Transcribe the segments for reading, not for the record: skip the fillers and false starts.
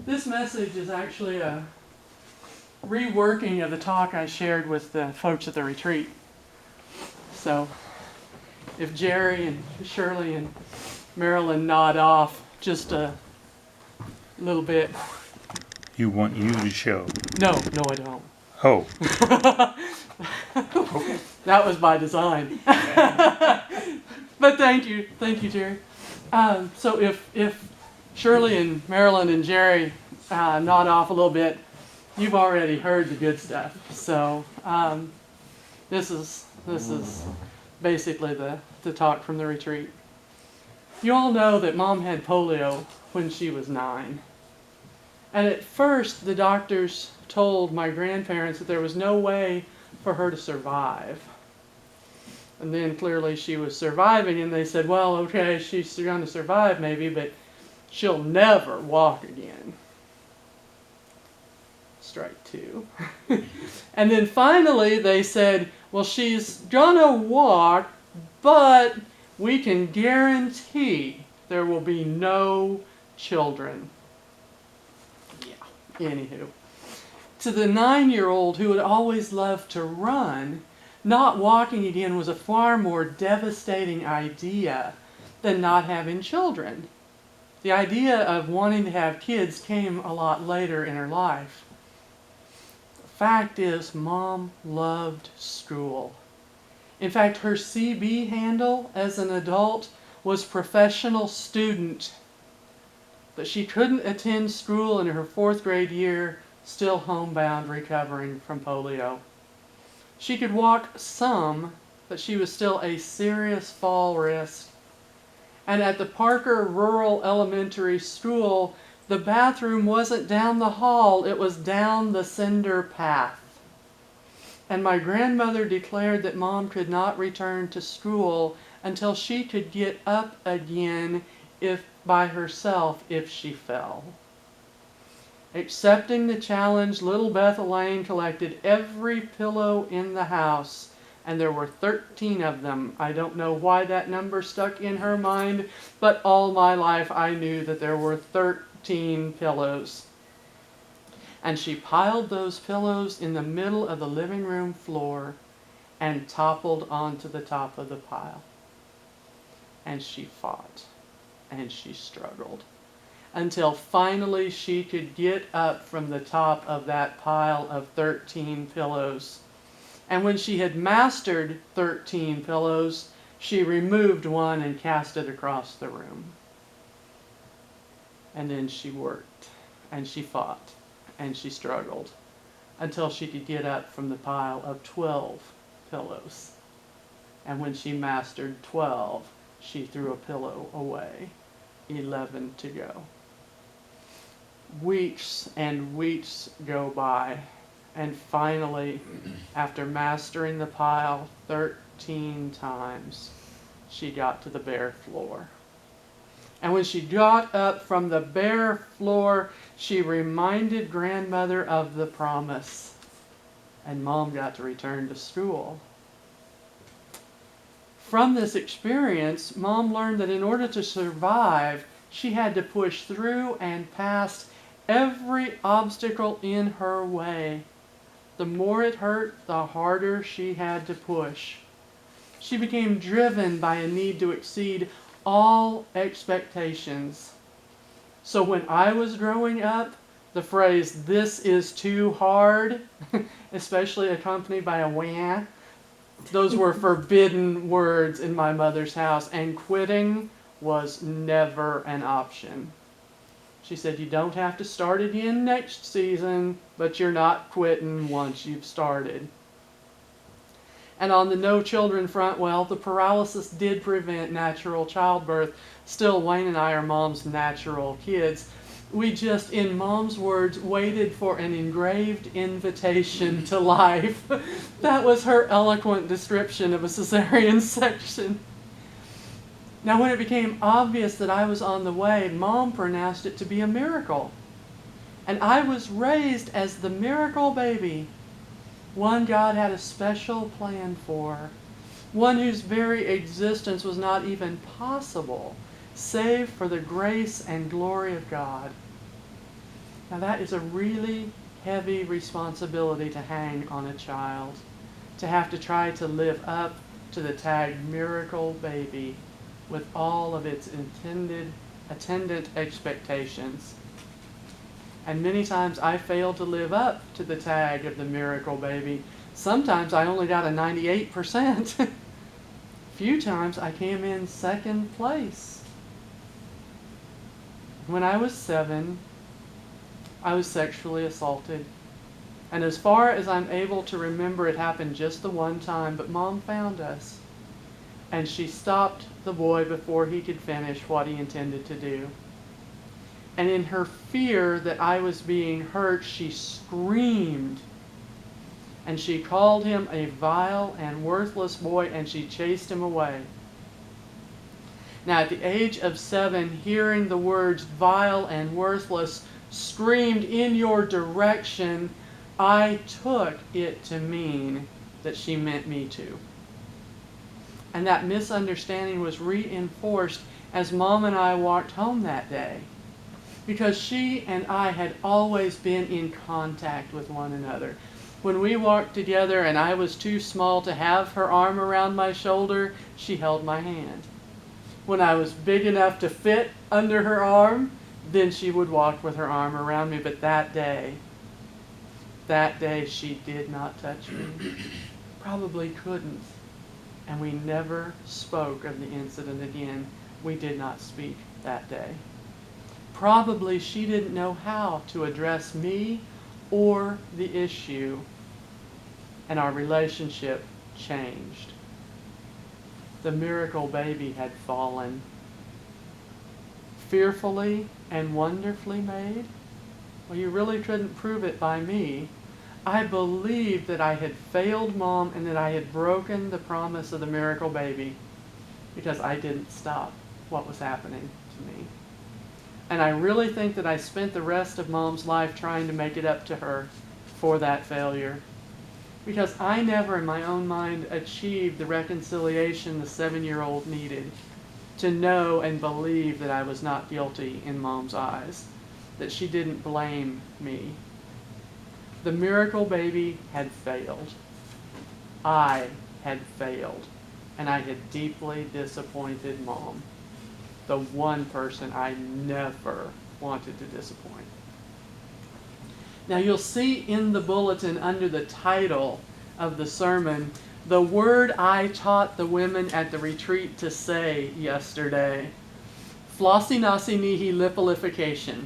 This message is actually a reworking of the talk I shared with the folks at the retreat. So if Jerry and Shirley and Marilyn nod off just a little bit. You want you to show. No, I don't. Oh. That was by design. But thank you, Jerry. So if Shirley and Marilyn and Jerry nod off a little bit, you've already heard the good stuff. So this is basically the talk from the retreat. You all know that Mom had polio when she was 9. And at first, the doctors told my grandparents that there was no way for her to survive. And then clearly she was surviving, and they said, well, okay, she's going to survive maybe, but she'll never walk again. Strike 2. And then finally they said, well, she's gonna walk, but we can guarantee there will be no children. Yeah, anywho. To the 9-year-old who had always loved to run, not walking again was a far more devastating idea than not having children. The idea of wanting to have kids came a lot later in her life. The fact is, Mom loved school. In fact, her CB handle as an adult was professional student. But she couldn't attend school in her 4th grade year, still homebound recovering from polio. She could walk some, but she was still a serious fall risk. And at the Parker Rural Elementary School, the bathroom wasn't down the hall, it was down the cinder path. And my grandmother declared that Mom could not return to school until she could get up again by herself if she fell. Accepting the challenge, little Beth Elaine collected every pillow in the house, and there were 13 of them. I don't know why that number stuck in her mind, but all my life I knew that there were 13 pillows. And she piled those pillows in the middle of the living room floor and toppled onto the top of the pile. And she fought, and she struggled, until finally she could get up from the top of that pile of 13 pillows. And when she had mastered 13 pillows, she removed one and cast it across the room. And then she worked, and she fought, and she struggled, until she could get up from the pile of 12 pillows. And when she mastered 12, she threw a pillow away. 11 to go. Weeks and weeks go by, and finally, after mastering the pile 13 times, she got to the bare floor. And when she got up from the bare floor, she reminded grandmother of the promise, and Mom got to return to school. From this experience, Mom learned that in order to survive, she had to push through and past every obstacle in her way. The more it hurt, the harder she had to push. She became driven by a need to exceed all expectations. So when I was growing up, the phrase, "this is too hard," especially accompanied by a wah, those were forbidden words in my mother's house, and quitting was never an option. She said, you don't have to start again next season, but you're not quitting once you've started. And on the no children front, well, the paralysis did prevent natural childbirth. Still, Wayne and I are Mom's natural kids. We just, in Mom's words, waited for an engraved invitation to life. That was her eloquent description of a cesarean section. Now, when it became obvious that I was on the way, Mom pronounced it to be a miracle. And I was raised as the miracle baby, one God had a special plan for, one whose very existence was not even possible, save for the grace and glory of God. Now that is a really heavy responsibility to hang on a child, to have to try to live up to the tag miracle baby with all of its attendant expectations. And many times I failed to live up to the tag of the miracle baby. Sometimes I only got a 98%. Few times I came in second place. When I was 7, I was sexually assaulted. And as far as I'm able to remember, it happened just the one time, but Mom found us. And she stopped the boy before he could finish what he intended to do. And in her fear that I was being hurt, she screamed. And she called him a vile and worthless boy, and she chased him away. Now, at the age of 7, hearing the words vile and worthless screamed in your direction, I took it to mean that she meant me to. And that misunderstanding was reinforced as Mom and I walked home that day, because she and I had always been in contact with one another. When we walked together and I was too small to have her arm around my shoulder, she held my hand. When I was big enough to fit under her arm, then she would walk with her arm around me. But that day she did not touch me. Probably couldn't. And we never spoke of the incident again. We did not speak that day. Probably she didn't know how to address me or the issue, and our relationship changed. The miracle baby had fallen. Fearfully and wonderfully made? Well, you really couldn't prove it by me. I believed that I had failed Mom and that I had broken the promise of the miracle baby because I didn't stop what was happening to me. And I really think that I spent the rest of Mom's life trying to make it up to her for that failure, because I never in my own mind achieved the reconciliation the 7-year-old needed to know and believe that I was not guilty in Mom's eyes, that she didn't blame me. The miracle baby had failed. I had failed, and I had deeply disappointed Mom, the one person I never wanted to disappoint. Now you'll see in the bulletin under the title of the sermon, the word I taught the women at the retreat to say yesterday, Flossinaucinihilipilification.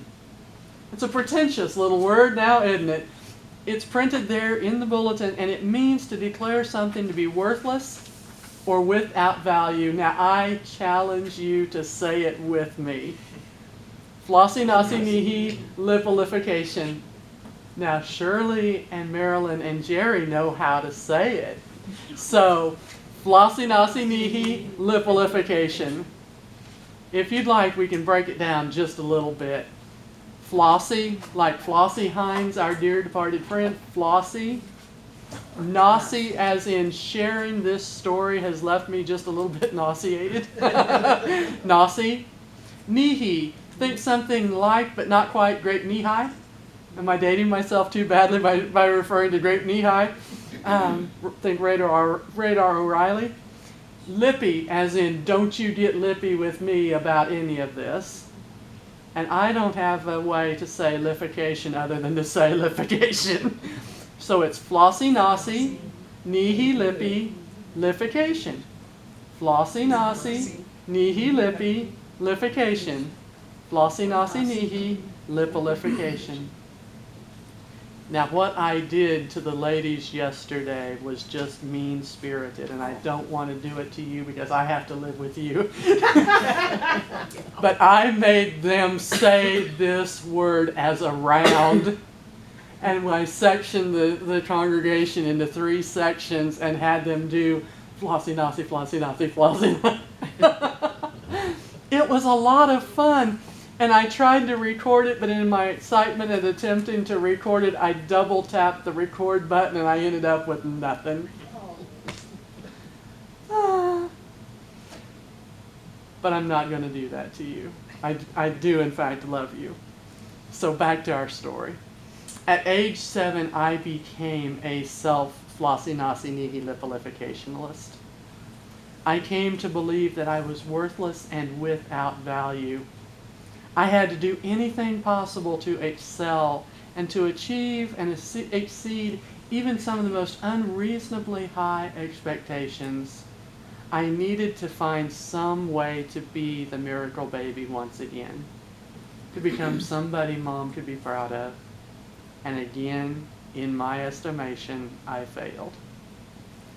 It's a pretentious little word now, isn't it? It's printed there in the bulletin, and it means to declare something to be worthless or without value. Now I challenge you to say it with me. Flossinaucinihilipilification. Now Shirley and Marilyn and Jerry know how to say it. So, Flossinaucinihilipilification. If you'd like, we can break it down just a little bit. Flossie, like Flossie Hines, our dear departed friend, Flossie. Naughty, as in sharing this story has left me just a little bit nauseated. Naughty. Nihi, think something like but not quite great knee-high. Am I dating myself too badly by referring to great knee-high? Think Radar O'Reilly. Lippy, as in don't you get lippy with me about any of this. And I don't have a way to say lification other than to say lification. So it's Flossinauci, Nihi-lippy, lification. Flossinauci, Nihi-lippy, lification. Flossinauci-nihi, lipilification. Now what I did to the ladies yesterday was just mean-spirited, and I don't want to do it to you because I have to live with you. But I made them say this word as a round, and I sectioned the congregation into 3 sections and had them do Flossinauci, Flossinauci, Flossinauci. It was a lot of fun. And I tried to record it, but in my excitement at attempting to record it, I double tapped the record button and I ended up with nothing. But I'm not going to do that to you. I do, in fact, love you. So back to our story. At age 7, I became a self-flossy nasi nihilipalificationalist. I came to believe that I was worthless and without value. I had to do anything possible to excel and to achieve and exceed even some of the most unreasonably high expectations. I needed to find some way to be the miracle baby once again, to become somebody Mom could be proud of. And again, in my estimation, I failed.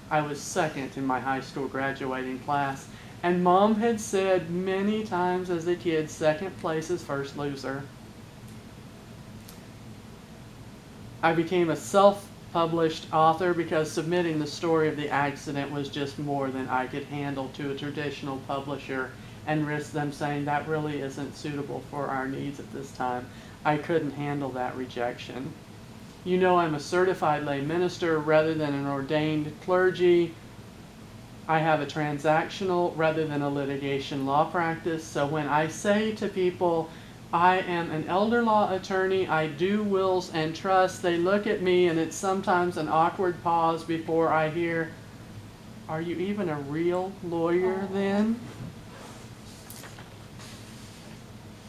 I was second in my high school graduating class, and Mom had said many times as a kid, second place is first loser. I became a self-published author because submitting the story of the accident was just more than I could handle to a traditional publisher and risk them saying that really isn't suitable for our needs at this time. I couldn't handle that rejection. You know, I'm a certified lay minister rather than an ordained clergy. I have a transactional rather than a litigation law practice. So when I say to people, I am an elder law attorney, I do wills and trusts, they look at me and it's sometimes an awkward pause before I hear, are you even a real lawyer then?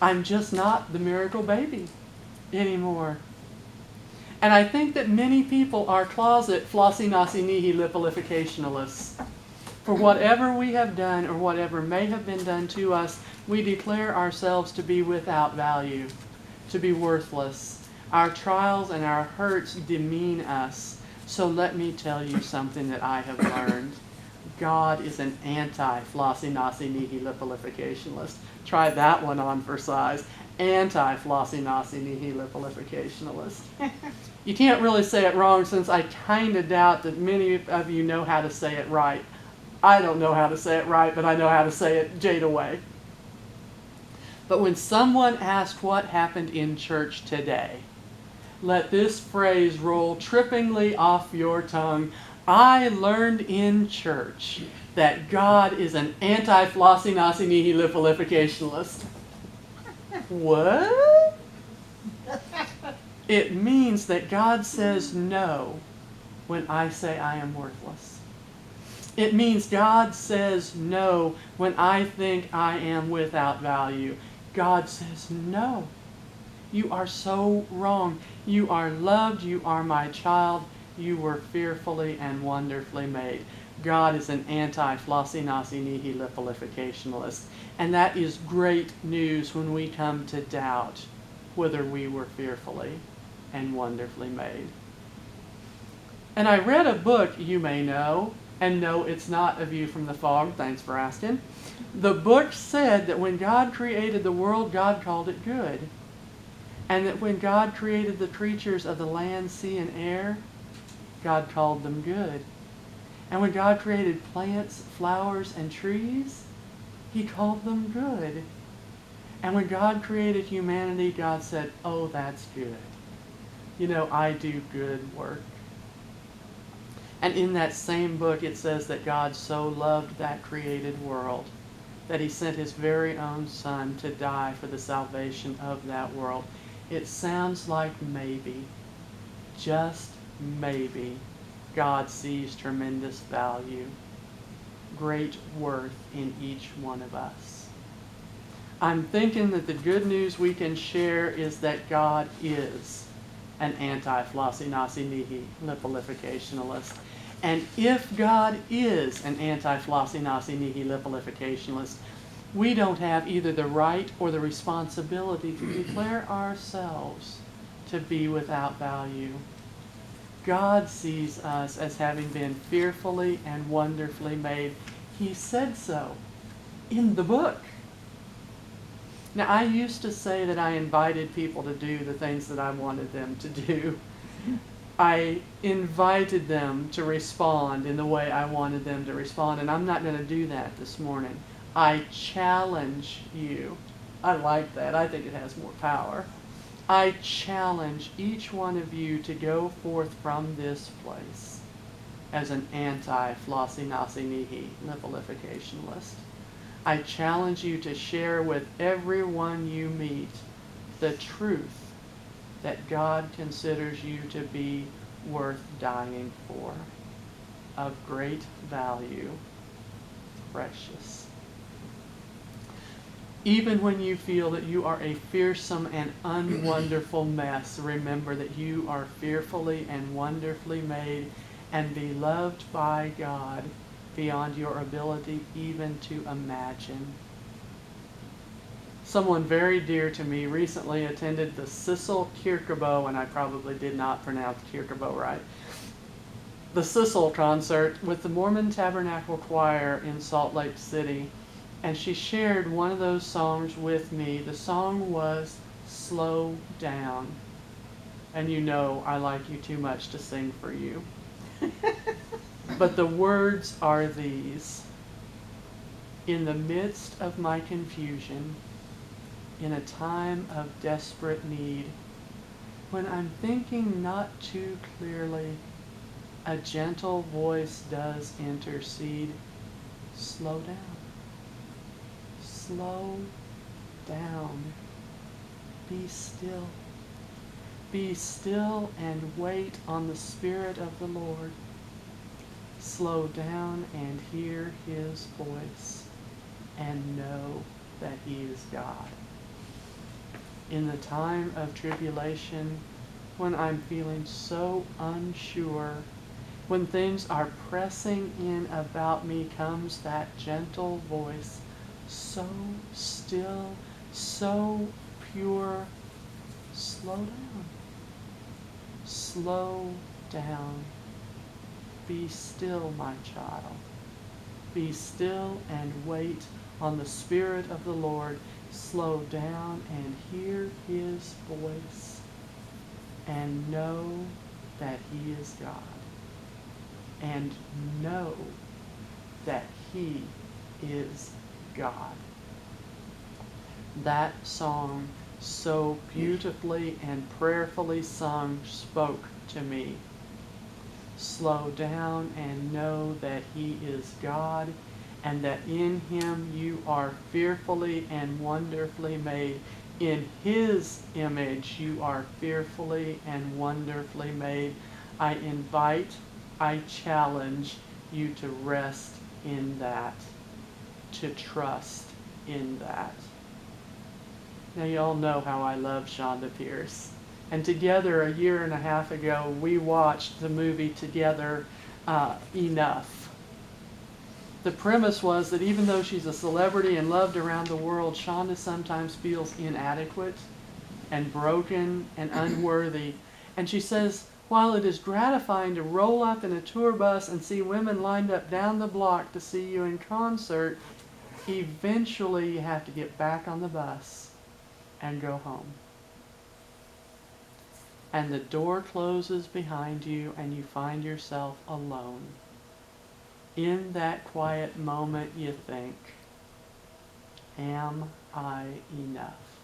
I'm just not the miracle baby anymore. And I think that many people are closet flossy nasi nihilipalificationalists. For whatever we have done or whatever may have been done to us, we declare ourselves to be without value, to be worthless. Our trials and our hurts demean us. So let me tell you something that I have learned. God is an anti-flossy nasi nihilipalificationalist. Try that one on for size. Anti-flossy nasi nihilipalificationalist. You can't really say it wrong, since I kind of doubt that many of you know how to say it right. I don't know how to say it right, but I know how to say it Jada way. But when someone asks what happened in church today, let this phrase roll trippingly off your tongue. I learned in church that God is an anti-flossy nasi nihilipalificationalist. What? It means that God says no when I say I am worthless. It means God says no when I think I am without value. God says no. You are so wrong. You are loved. You are my child. You were fearfully and wonderfully made. God is an anti-flossy nasi nihilipalificationalist. And that is great news when we come to doubt whether we were fearfully and wonderfully made. And I read a book you may know, and no, it's not A View from the Fog, thanks for asking. The book said that when God created the world, God called it good. And that when God created the creatures of the land, sea, and air, God called them good. And when God created plants, flowers, and trees, He called them good. And when God created humanity, God said, oh, that's good. You know, I do good work. And in that same book, it says that God so loved that created world that He sent His very own Son to die for the salvation of that world. It sounds like maybe, just maybe, God sees tremendous value, great worth in each one of us. I'm thinking that the good news we can share is that God is an anti-flossy nasi nihilipalificationalist. And if God is an anti-flossy nasi nihilipalificationalist, we don't have either the right or the responsibility to declare ourselves to be without value. God sees us as having been fearfully and wonderfully made. He said so in the book. Now, I used to say that I invited people to do the things that I wanted them to do. I invited them to respond in the way I wanted them to respond, and I'm not going to do that this morning. I challenge you. I like that. I think it has more power. I challenge each one of you to go forth from this place as an anti-flossy nasi nihilipalificationalist. I challenge you to share with everyone you meet the truth that God considers you to be worth dying for, of great value, precious. Even when you feel that you are a fearsome and unwonderful mess, remember that you are fearfully and wonderfully made and beloved by God beyond your ability even to imagine. Someone very dear to me recently attended the Sissel Kierkegaard, and I probably did not pronounce Kierkegaard right, the Sissel concert with the Mormon Tabernacle Choir in Salt Lake City. And she shared one of those songs with me. The song was Slow Down. And you know I like you too much to sing for you. But the words are these. In the midst of my confusion, in a time of desperate need, when I'm thinking not too clearly, a gentle voice does intercede. Slow down. Slow down. Be still. Be still and wait on the Spirit of the Lord. Slow down and hear His voice and know that He is God. In the time of tribulation, when I'm feeling so unsure, when things are pressing in about me, comes that gentle voice, so still, so pure. Slow down. Slow down. Be still, my child. Be still and wait on the Spirit of the Lord. Slow down and hear His voice and know that He is God. And know that He is God. That song, so beautifully and prayerfully sung, spoke to me. Slow down and know that He is God, and that in Him you are fearfully and wonderfully made. In His image you are fearfully and wonderfully made. I invite, I challenge you to rest in that, to trust in that. Now you all know how I love Shonda Pierce. And together, a year and a half ago, we watched the movie together, Enough. The premise was that even though she's a celebrity and loved around the world, Shonda sometimes feels inadequate and broken and unworthy. And she says, while it is gratifying to roll up in a tour bus and see women lined up down the block to see you in concert, eventually you have to get back on the bus and go home. And the door closes behind you and you find yourself alone. In that quiet moment you think, am I enough?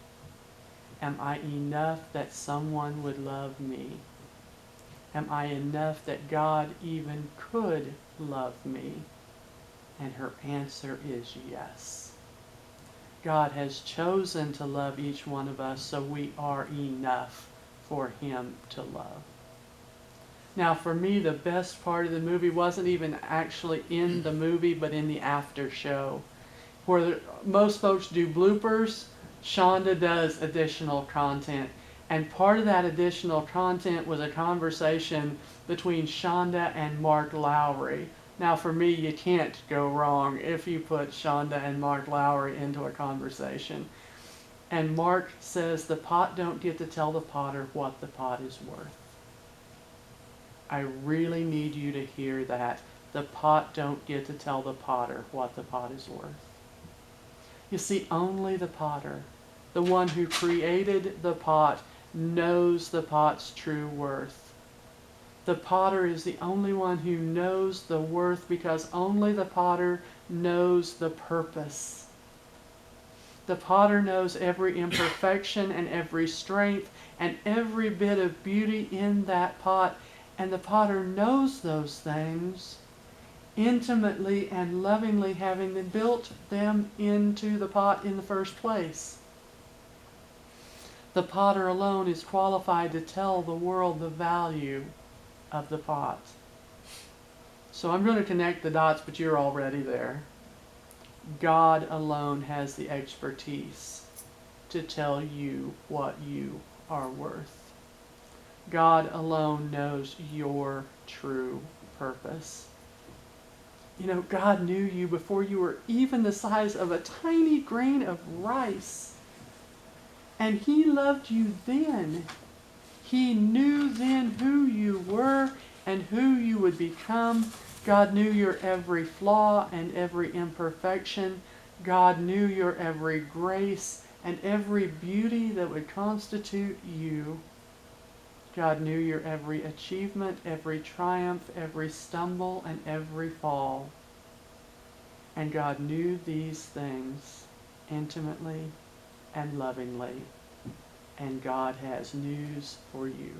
Am I enough that someone would love me? Am I enough that God even could love me? And her answer is yes. God has chosen to love each one of us, so we are enough for Him to love. Now, for me, the best part of the movie wasn't even actually in the movie, but in the after show. Where most folks do bloopers, Shonda does additional content. And part of that additional content was a conversation between Shonda and Mark Lowry. Now, for me, you can't go wrong if you put Shonda and Mark Lowry into a conversation. And Mark says the pot don't get to tell the potter what the pot is worth. I really need you to hear that. The pot don't get to tell the potter what the pot is worth. You see, only the potter, the one who created the pot, knows the pot's true worth. The potter is the only one who knows the worth because only the potter knows the purpose. The potter knows every imperfection and every strength and every bit of beauty in that pot, and the potter knows those things intimately and lovingly, having built them into the pot in the first place. The potter alone is qualified to tell the world the value of the pot. So I'm going to connect the dots, but you're already there. God alone has the expertise to tell you what you are worth. God alone knows your true purpose. You know, God knew you before you were even the size of a tiny grain of rice. And He loved you then. He knew then who you were and who you would become. God knew your every flaw and every imperfection. God knew your every grace and every beauty that would constitute you. God knew your every achievement, every triumph, every stumble, and every fall. And God knew these things intimately and lovingly. And God has news for you.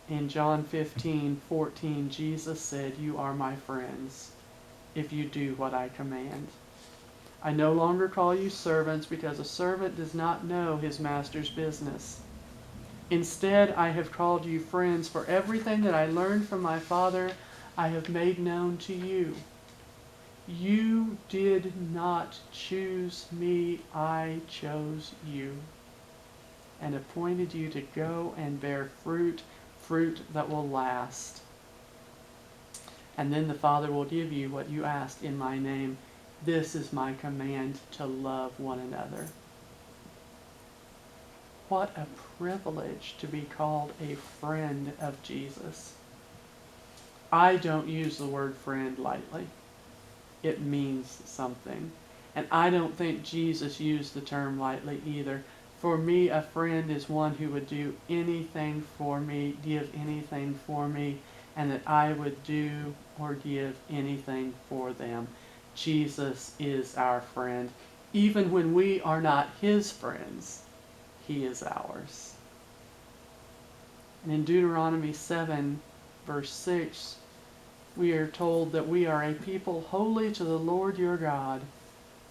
In John 15:14, Jesus said, "You are my friends, if you do what I command. I no longer call you servants, because a servant does not know his master's business. Instead, I have called you friends, for everything that I learned from my Father I have made known to you. You did not choose me, I chose you, and appointed you to go and bear fruit that will last. And then the Father will give you what you asked in my name. This is my command, to love one another." What a privilege to be called a friend of Jesus. I don't use the word friend lightly. It means something. And I don't think Jesus used the term lightly either. For me, a friend is one who would do anything for me, give anything for me, and that I would do or give anything for them. Jesus is our friend. Even when we are not His friends, He is ours. And in Deuteronomy 7, verse 6, we are told that we are a people holy to the Lord your God.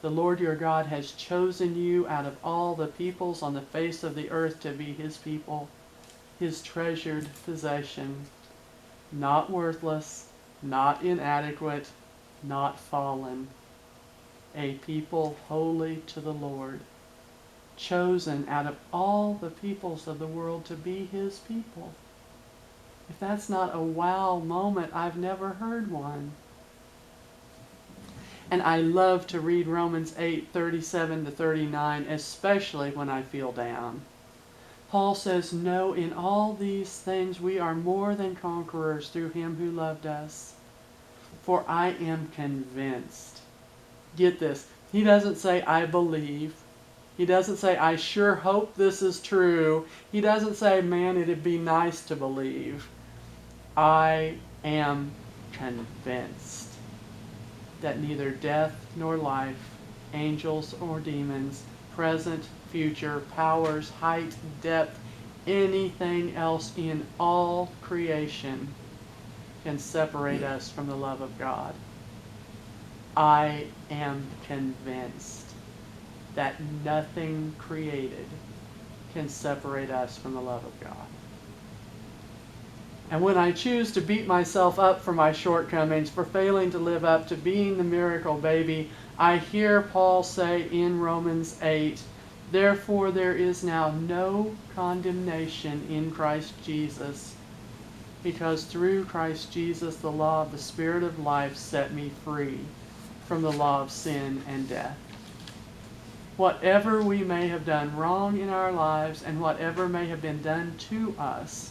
The Lord your God has chosen you out of all the peoples on the face of the earth to be His people, His treasured possession, not worthless, not inadequate, not fallen, a people holy to the Lord, chosen out of all the peoples of the world to be His people. If that's not a wow moment, I've never heard one. And I love to read Romans 8:37-39, especially when I feel down. Paul says, "No, in all these things we are more than conquerors through Him who loved us. For I am convinced." Get this. He doesn't say, "I believe." He doesn't say, "I sure hope this is true." He doesn't say, "Man, it'd be nice to believe." I am convinced that neither death nor life, angels or demons, present, future, powers, height, depth, anything else in all creation can separate us from the love of God. I am convinced that nothing created can separate us from the love of God. And when I choose to beat myself up for my shortcomings, for failing to live up to being the miracle baby, I hear Paul say in Romans 8, "Therefore there is now no condemnation in Christ Jesus, because through Christ Jesus the law of the Spirit of life set me free from the law of sin and death." Whatever we may have done wrong in our lives, and whatever may have been done to us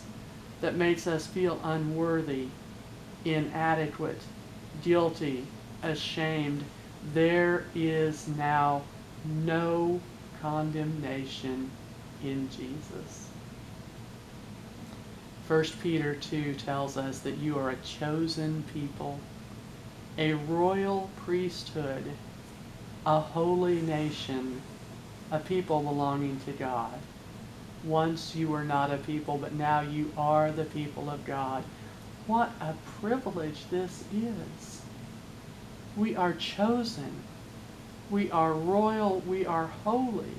that makes us feel unworthy, inadequate, guilty, ashamed, there is now no condemnation in Jesus. 1 Peter 2 tells us that you are a chosen people, a royal priesthood, a holy nation, a people belonging to God. Once you were not a people, but now you are the people of God. What a privilege this is. We are chosen. We are royal. We are holy.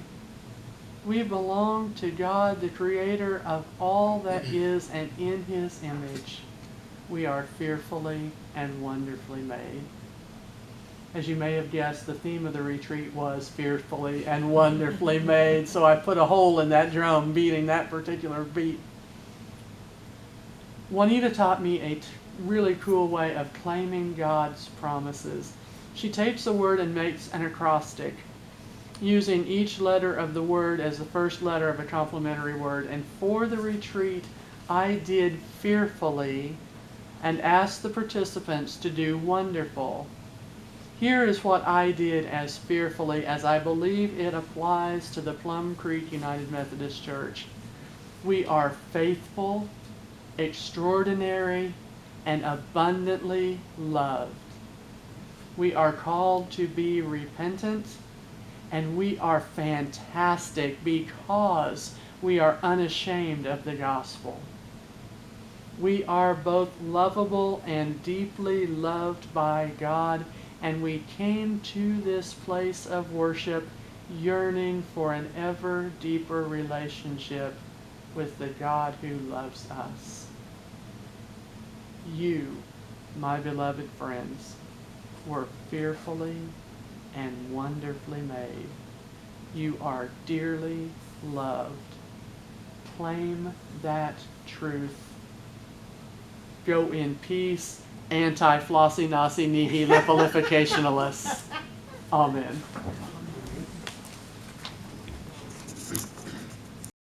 We belong to God, the creator of all that is, and in his image we are fearfully and wonderfully made. As you may have guessed, the theme of the retreat was fearfully and wonderfully made, so I put a hole in that drum beating that particular beat. Juanita taught me a really cool way of claiming God's promises. She takes a word and makes an acrostic, using each letter of the word as the first letter of a complementary word. And for the retreat, I did fearfully and asked the participants to do wonderful. Here is what I did as fearfully, as I believe it applies to the Plum Creek United Methodist Church. We are faithful, extraordinary, and abundantly loved. We are called to be repentant, and we are fantastic because we are unashamed of the gospel. We are both lovable and deeply loved by God, and we came to this place of worship yearning for an ever deeper relationship with the God who loves us. You, my beloved friends, were fearfully and wonderfully made. You are dearly loved. Claim that truth. Go in peace, anti-flossy-nossi-nihilipalificationalists. Amen.